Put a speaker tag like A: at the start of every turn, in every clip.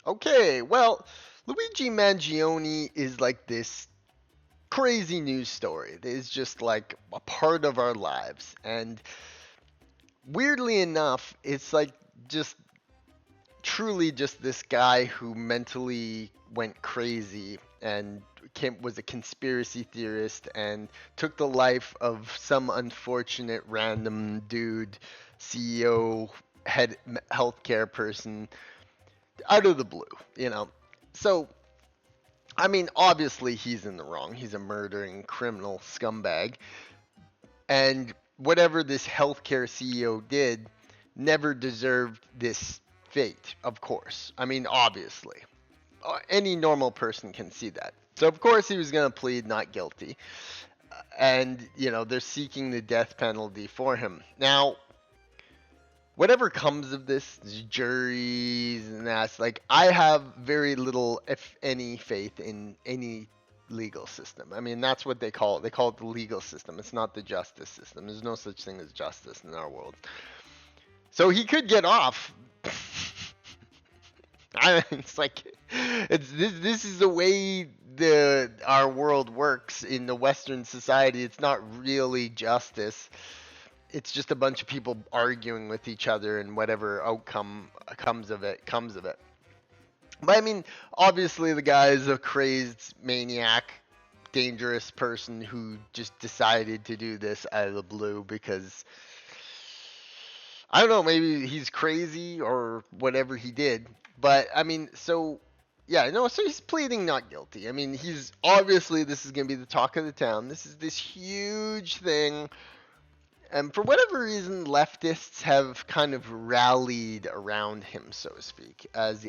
A: Okay, well, Luigi Mangione is like this crazy news story. It is just like a part of our lives. And weirdly enough, it's like just truly just this guy who mentally went crazy and was a conspiracy theorist and took the life of some unfortunate random dude, CEO, head healthcare person out of the blue, you know. So, I mean, obviously he's in the wrong. He's a murdering criminal scumbag. And whatever this healthcare CEO did never deserved this fate, of course. I mean, obviously. Any normal person can see that. So, of course, he was going to plead not guilty. And, they're seeking the death penalty for him. Now, whatever comes of this, juries and that's like, I have very little, if any, faith in any legal system. I mean, that's what they call it. They call it the legal system. It's not the justice system. There's no such thing as justice in our world. So he could get off. It's like this is the way our world works in the Western society. It's not really justice. It's just a bunch of people arguing with each other, and whatever outcome comes of it comes of it. But I mean, obviously the guy is a crazed maniac, dangerous person who just decided to do this out of the blue because I don't know, maybe he's crazy or whatever he did. But I mean, so yeah, no, so he's pleading not guilty. I mean, he's obviously this is going to be the talk of the town. This is this huge thing. And for whatever reason, leftists have kind of rallied around him, so to speak, as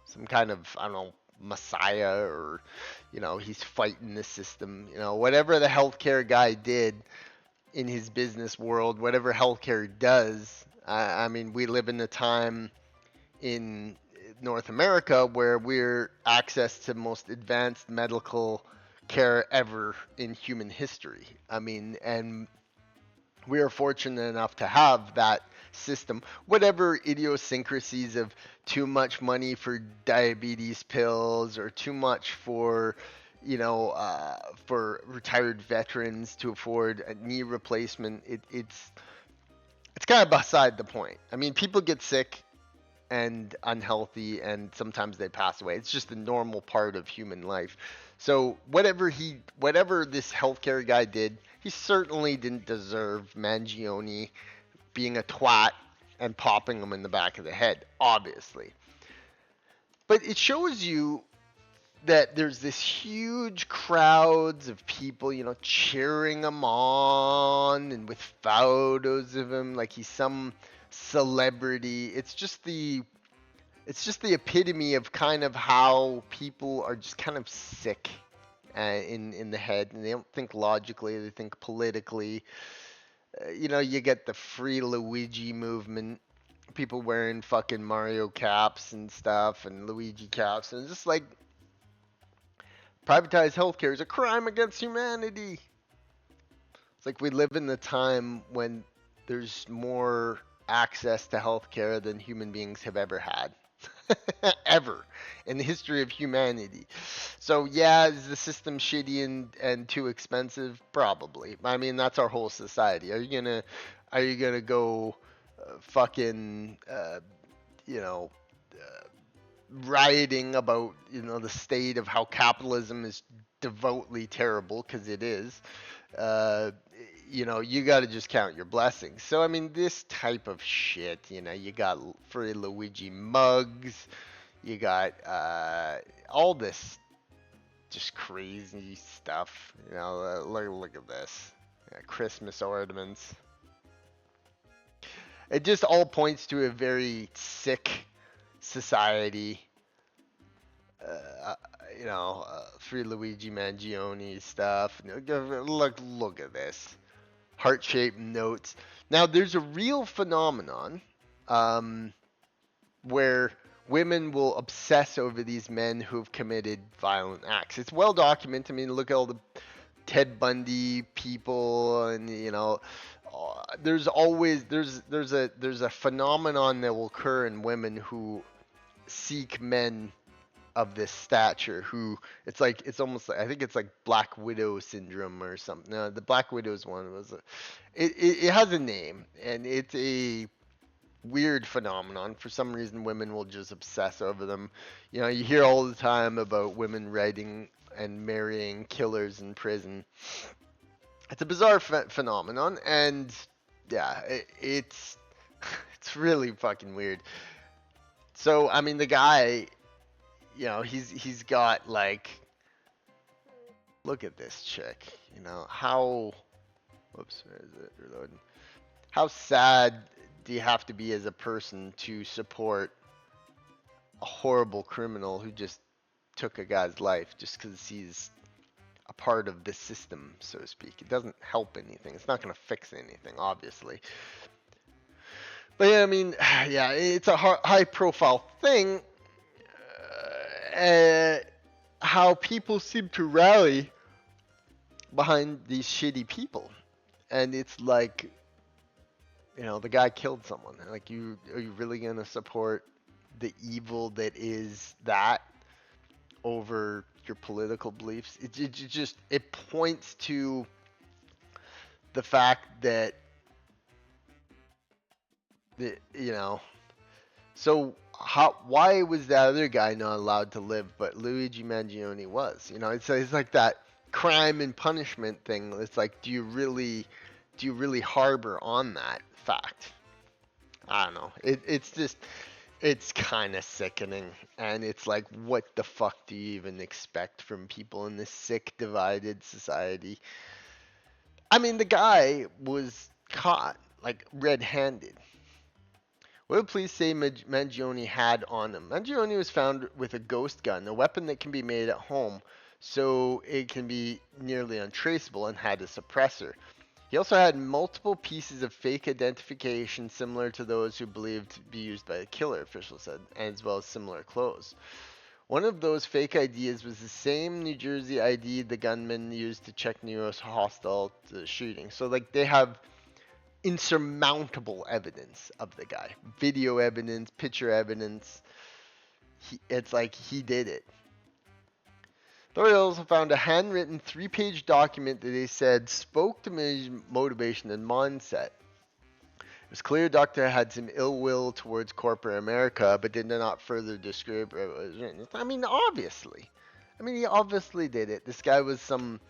A: some kind of, I don't know, messiah, or he's fighting the system. Whatever the healthcare guy did in his business world, whatever healthcare does. I mean, we live in a time in North America where we're access to most advanced medical care ever in human history. I mean, and we are fortunate enough to have that system. Whatever idiosyncrasies of too much money for diabetes pills or too much for retired veterans to afford a knee replacement, it's kind of beside the point. I mean, people get sick and unhealthy, and sometimes they pass away. It's just a normal part of human life. So whatever this healthcare guy did, he certainly didn't deserve Mangione being a twat and popping him in the back of the head, obviously. But it shows you that there's this huge crowds of people, cheering him on and with photos of him like he's some celebrity. It's just the epitome of kind of how people are just kind of sick in the head, and they don't think logically, they think politically. You get the free Luigi movement, people wearing fucking Mario caps and stuff and Luigi caps, and it's just like privatized healthcare is a crime against humanity. It's like we live in the time when there's more access to healthcare than human beings have ever had. Ever in the history of humanity. So yeah, is the system shitty and too expensive? Probably. I mean, that's our whole society. Are you gonna go fucking you know rioting about the state of how capitalism is devoutly terrible, because it is. uh you got to just count your blessings. So I mean, this type of shit, you got free Luigi mugs, you got all this just crazy stuff. Look at this. Yeah, Christmas ornaments. It just all points to a very sick society. Uh, Free Luigi Mangione stuff. Look at this. Heart-shaped notes. Now, there's a real phenomenon um, where women will obsess over these men who've committed violent acts. It's well documented. I mean, look at all the Ted Bundy people, and there's always there's a phenomenon that will occur in women who Sikh men of this stature who it's almost like I think it's like Black Widow syndrome or something. No, the Black Widow's one was it has a name, and it's a weird phenomenon. For some reason, women will just obsess over them. You know, you hear all the time about women writing and marrying killers in prison. It's a bizarre phenomenon, and yeah, it's really fucking weird. So I mean, the guy, he's got like, look at this chick. You know how, whoops, where is it? Reloading. How sad do you have to be as a person to support a horrible criminal who just took a guy's life just because he's a part of the system, so to speak? It doesn't help anything. It's not going to fix anything, obviously. But yeah, I mean, yeah, it's a high-profile thing. Uh, how people seem to rally behind these shitty people, and it's like, the guy killed someone. Like, are you really gonna support the evil that is that over your political beliefs? It points to the fact that so why was that other guy not allowed to live, but Luigi Mangione was? It's like that crime and punishment thing. It's like, do you really harbor on that fact? I don't know. It's kind of sickening, and it's like, what the fuck do you even expect from people in this sick, divided society? I mean, the guy was caught like red-handed. What did police say Mangione had on him? Mangione was found with a ghost gun, a weapon that can be made at home, so it can be nearly untraceable, and had a suppressor. He also had multiple pieces of fake identification similar to those who believed to be used by the killer, officials said, as well as similar clothes. One of those fake IDs was the same New Jersey ID the gunman used to check Nero's hostile to the shooting. So, like, they have insurmountable evidence of the guy. Video evidence, picture evidence. It's like he did it. Authorities also found a handwritten 3-page document that they said spoke to his motivation and mindset. It was clear Doctor had some ill will towards corporate America, but did not further describe it was written. I mean, obviously. He obviously did it. This guy was some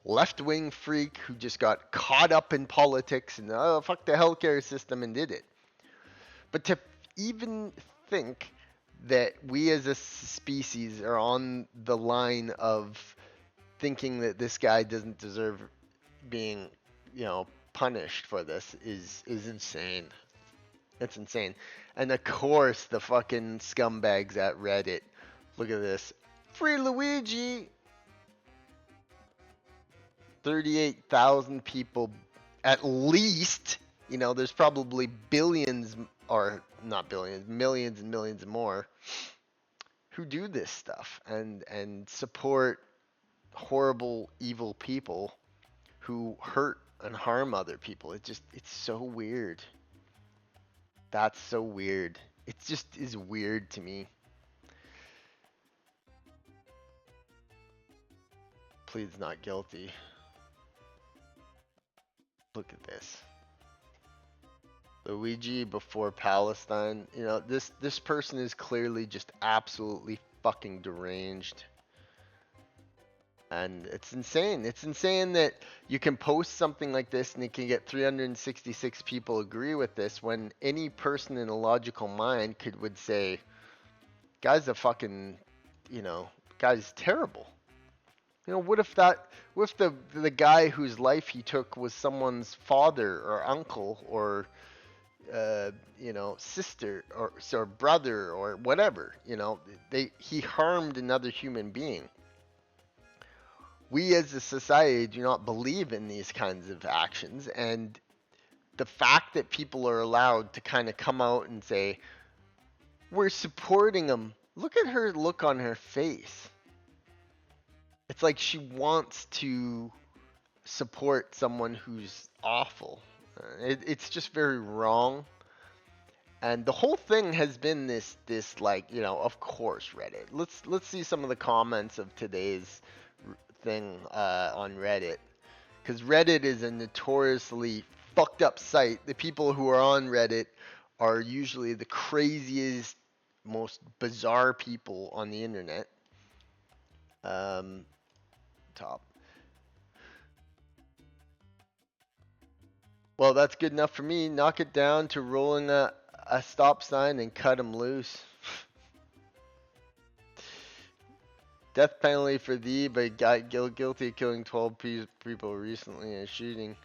A: left-wing freak who just got caught up in politics and fuck the healthcare system and did it. But to even think that we as a species are on the line of thinking that this guy doesn't deserve being, punished for this is insane. It's insane. And of course, the fucking scumbags at Reddit. Look at this. Free Luigi! 38,000 people at least. There's probably billions, or not billions, millions and millions more, who do this stuff and support horrible, evil people who hurt and harm other people. It's so weird. That's so weird. It just is weird to me. Pleads not guilty. Look at this. Luigi before Palestine. This person is clearly just absolutely fucking deranged. And it's insane. It's insane that you can post something like this and it can get 366 people agree with this, when any person in a logical mind would say, guy's a fucking, guy's terrible. What if the guy whose life he took was someone's father or uncle or sister or brother or whatever? He harmed another human being. We as a society do not believe in these kinds of actions, and the fact that people are allowed to kind of come out and say, we're supporting him. Look at her look on her face. It's like she wants to support someone who's awful. It's just very wrong. And the whole thing has been this like, of course Reddit. Let's see some of the comments of today's thing on Reddit, because Reddit is a notoriously fucked up site. The people who are on Reddit are usually the craziest, most bizarre people on the internet. Um, top. Well, that's good enough for me. Knock it down to rolling a stop sign and cut him loose. Death penalty for thee, but got guilty of killing 12 people recently in a shooting.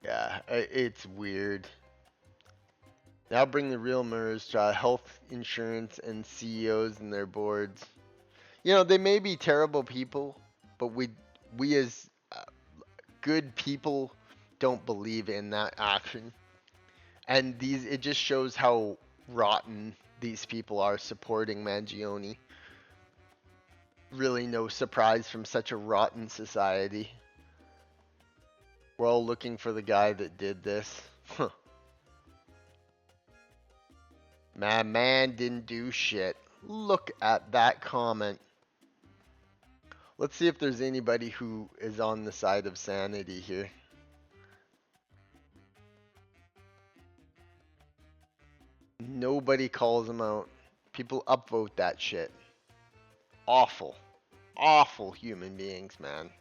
A: Yeah, it's weird. Now bring the real murderers to health insurance and CEOs and their boards. They may be terrible people, but we as good people don't believe in that action. And it just shows how rotten these people are supporting Mangione. Really no surprise from such a rotten society. We're all looking for the guy that did this. My man didn't do shit. Look at that comment. Let's see if there's anybody who is on the side of sanity here. Nobody calls him out. People upvote that shit. Awful. Awful human beings, man.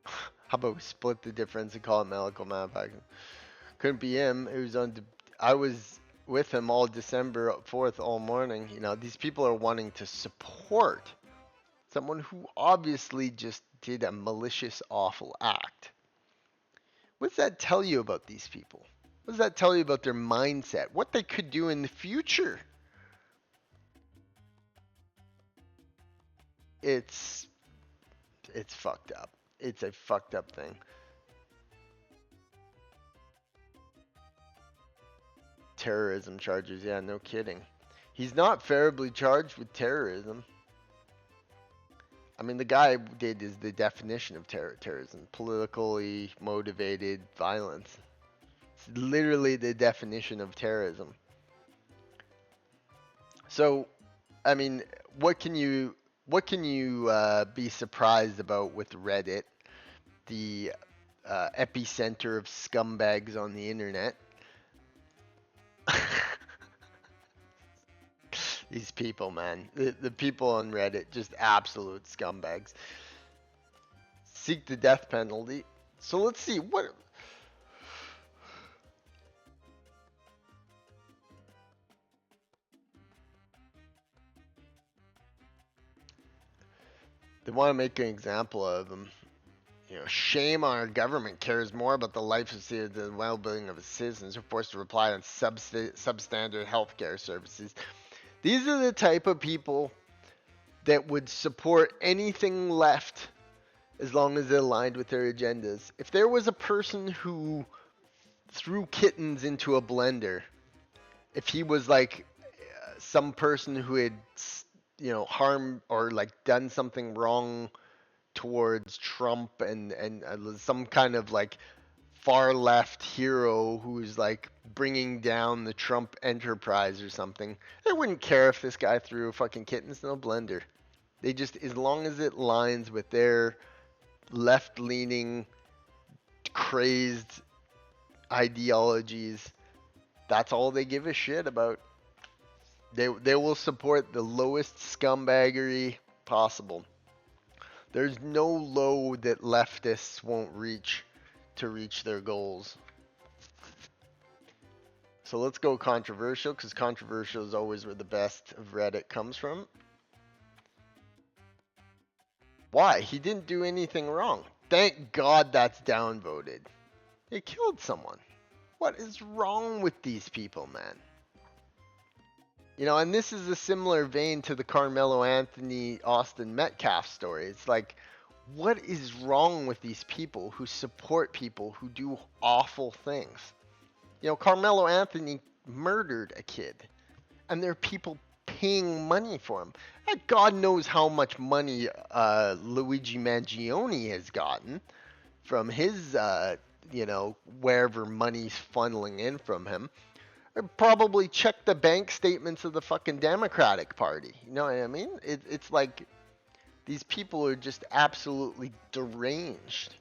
A: How about we split the difference and call it medical malpractice? Couldn't be him. It was on. I was with him all December 4th all morning. These people are wanting to support someone who obviously just did a malicious, awful act. What does that tell you about these people? What does that tell you about their mindset? What they could do in the future? It's fucked up. It's a fucked up thing. Terrorism charges, yeah, no kidding. He's not fairly charged with terrorism. I mean, the guy is the definition of terrorism. Politically motivated violence. It's literally the definition of terrorism. So, I mean, what can you be surprised about with Reddit, the epicenter of scumbags on the internet? These people, man. The people on Reddit, just absolute scumbags. Seek the death penalty. So let's see, what... They want to make an example of him. Shame on our government cares more about the life of the well-being of its citizens who are forced to rely on substandard healthcare services. These are the type of people that would support anything left as long as it aligned with their agendas. If there was a person who threw kittens into a blender, if he was like some person who had harmed or like done something wrong towards Trump and some kind of like far left hero who's like bringing down the Trump enterprise or something, they wouldn't care if this guy threw fucking kittens in a blender. They just, as long as it lines with their left-leaning, crazed ideologies, that's all they give a shit about. They will support the lowest scumbaggery possible. There's no low that leftists won't reach to reach their goals. So let's go controversial, because controversial is always where the best of Reddit comes from. Why? He didn't do anything wrong. Thank God that's downvoted. He killed someone. What is wrong with these people, man? And this is a similar vein to the Carmelo Anthony Austin Metcalf story. It's like, what is wrong with these people who support people who do awful things? Carmelo Anthony murdered a kid, and there are people paying money for him. And God knows how much money Luigi Mangione has gotten. from his, wherever money's funneling in from him, or probably check the bank statements of the fucking Democratic Party. You know what I mean? It's like these people are just absolutely deranged.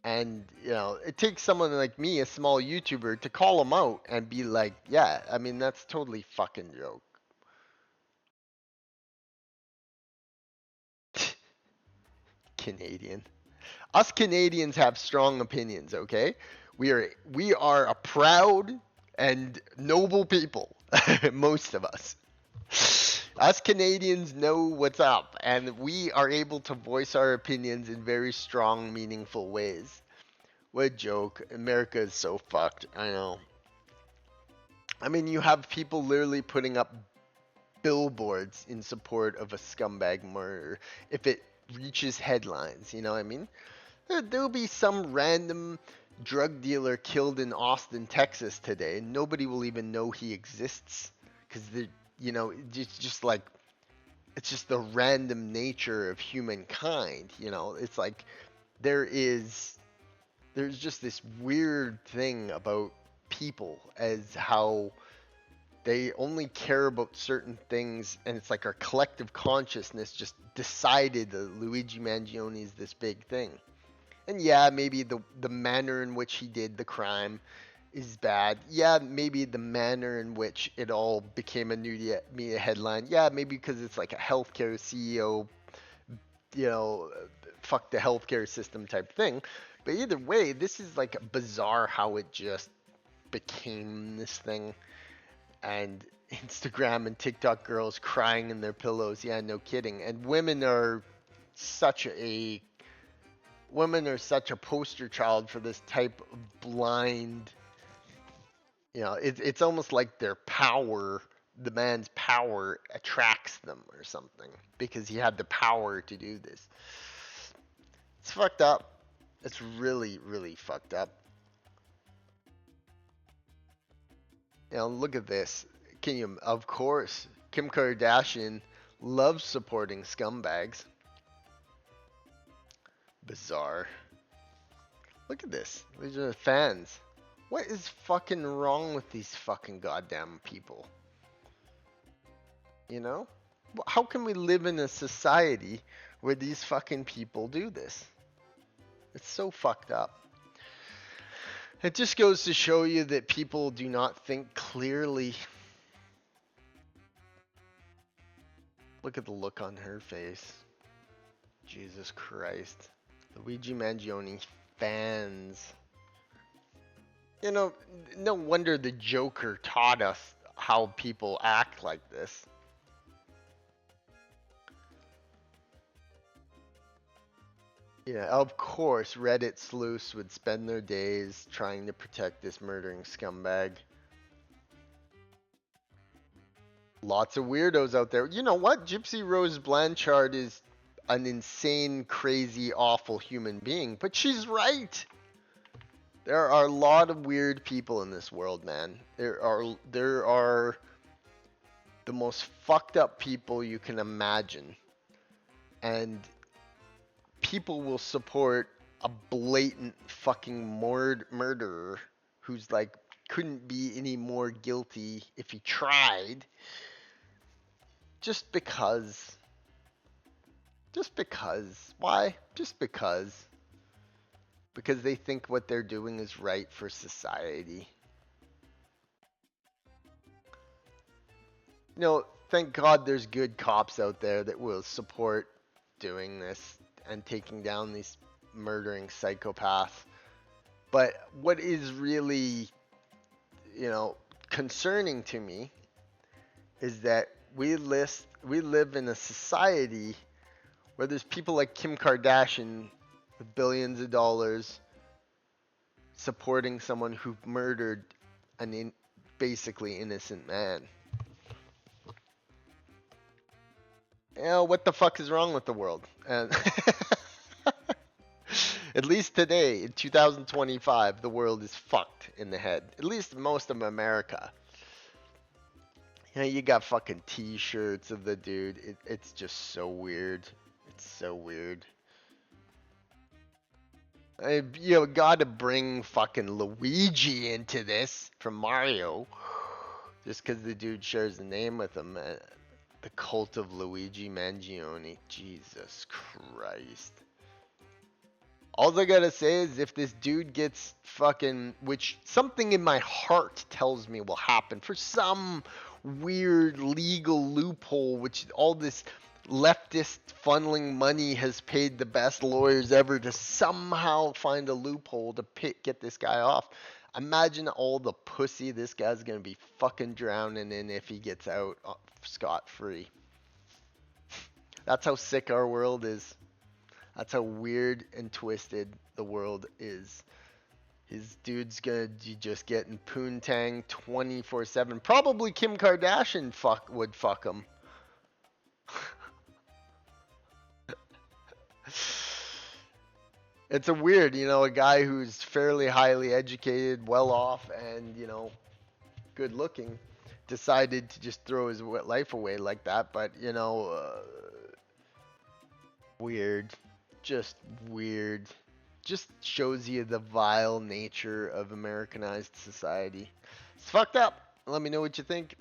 A: And, it takes someone like me, a small YouTuber, to call them out and be like, yeah, I mean, that's totally fucking joke. Canadian. Us Canadians have strong opinions, okay? We are a proud and noble people, most of us. Us Canadians know what's up, and we are able to voice our opinions in very strong, meaningful ways. What a joke. America is so fucked. I know. I mean, you have people literally putting up billboards in support of a scumbag murder if it reaches headlines, you know what I mean? There'll be some random drug dealer killed in Austin, Texas today, and nobody will even know he exists because it's just like it's just the random nature of humankind. It's like there is there's just this weird thing about people as how they only care about certain things, and it's like our collective consciousness just decided that Luigi Mangione is this big thing. And yeah, maybe the manner in which he did the crime is bad. Yeah, maybe the manner in which it all became a media headline. Yeah, maybe because it's like a healthcare CEO, you know, fuck the healthcare system type thing. But either way, this is like bizarre how it just became this thing. And Instagram and TikTok girls crying in their pillows. Yeah, no kidding. And women are such a poster child for this type of blind. It's almost like their power, the man's power attracts them or something because he had the power to do this. It's fucked up. It's really, really fucked up. Look at this. Of course, Kim Kardashian loves supporting scumbags. Bizarre. Look at this. These are the fans. What is fucking wrong with these fucking goddamn people? You know? How can we live in a society where these fucking people do this? It's so fucked up. It just goes to show you that people do not think clearly. Look at the look on her face. Jesus Christ. Luigi Mangione fans. No wonder the Joker taught us how people act like this. Yeah, of course, Reddit sleuths would spend their days trying to protect this murdering scumbag. Lots of weirdos out there. You know what? Gypsy Rose Blanchard is an insane, crazy, awful human being, but she's right. There are a lot of weird people in this world, man. There are the most fucked up people you can imagine. And people will support a blatant fucking murderer who's like couldn't be any more guilty if he tried. Just because. Just because. Why? Just because. Because they think what they're doing is right for society. Thank God there's good cops out there that will support doing this and taking down these murdering psychopaths. But what is really, concerning to me is that we live in a society where there's people like Kim Kardashian with billions of dollars supporting someone who murdered an basically innocent man. What the fuck is wrong with the world? And at least today, in 2025, the world is fucked in the head. At least most of America. You got fucking t-shirts of the dude. It's just so weird. It's so weird. You gotta bring fucking Luigi into this from Mario. Just because the dude shares the name with him. The cult of Luigi Mangione. Jesus Christ. All I gotta say is if this dude gets fucking, which something in my heart tells me will happen for some weird legal loophole, which all this leftist funneling money has paid the best lawyers ever to somehow find a loophole to get this guy off. Imagine all the pussy this guy's gonna be fucking drowning in if he gets out scot free. That's how sick our world is. That's how weird and twisted the world is. His dude's gonna be just getting poontang 24/7. Probably Kim Kardashian would fuck him. It's a weird, a guy who's fairly highly educated, well off, and good looking, decided to just throw his life away like that. But weird, just weird. Just shows you the vile nature of Americanized society. It's fucked up. Let me know what you think.